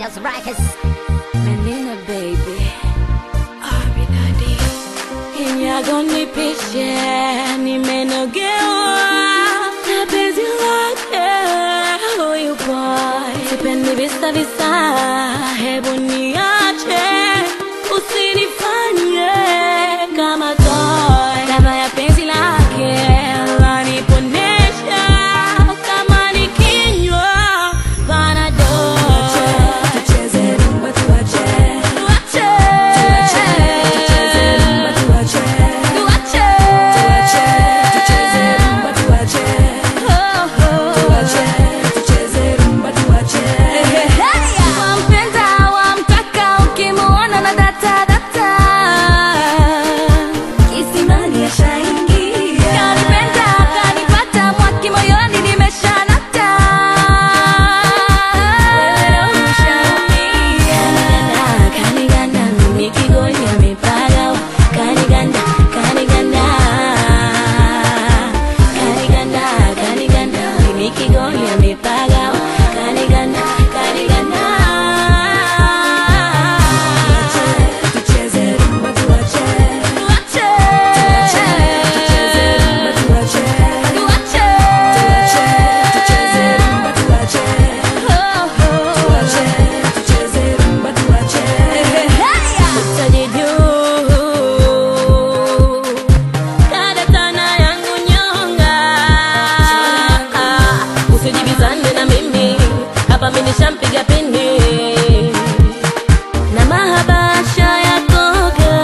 Tigers Records. Menina baby. Abinadi. Inyago nipishe, nimenogewa na penzi lake huyu boy. Sipendi visa visa, hebu niache, usinifanye kama toy. Ladha ya penzi lake laniponesha kama nikinywa Panadol. Tucheze rumba tuache, tucheze rumba tuache, tucheze rumba tuache, tucheze rumba tuache. Wampenda wamtaka ukimuona na data data, kisimani ashaingia. Kanipenda kanipata mwaki moyoni nimeshanata. Kaniganda nikigoni amepaga. Kaniganda nikigoni amepaga. Kaniganda tucheze rumba tuache, tucheze rumba tuache, tucheze rumba tuache, tucheze rumba tuache. Utajidu kada tana yangu nyonga, usijibizane na mimi hapa, mimi nishampiga pini na mahabasha ya koga.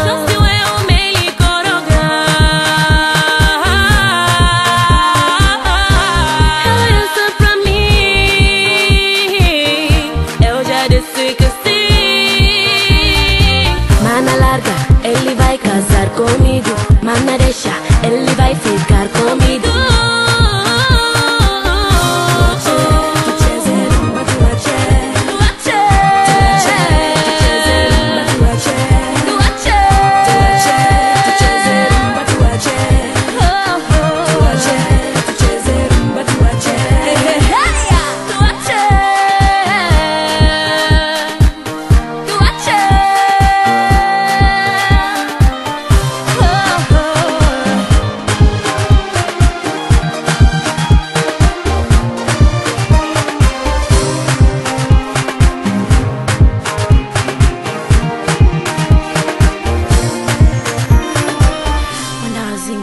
Shosti wewe umelikoroga. How you stop from me? Eu já disse que sim. Mana larga, ele vai casar comigo. Mana deixa, ele vai ficar comigo.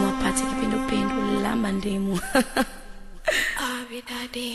Wapate kipindupindu lamba ndimu. Abinadi.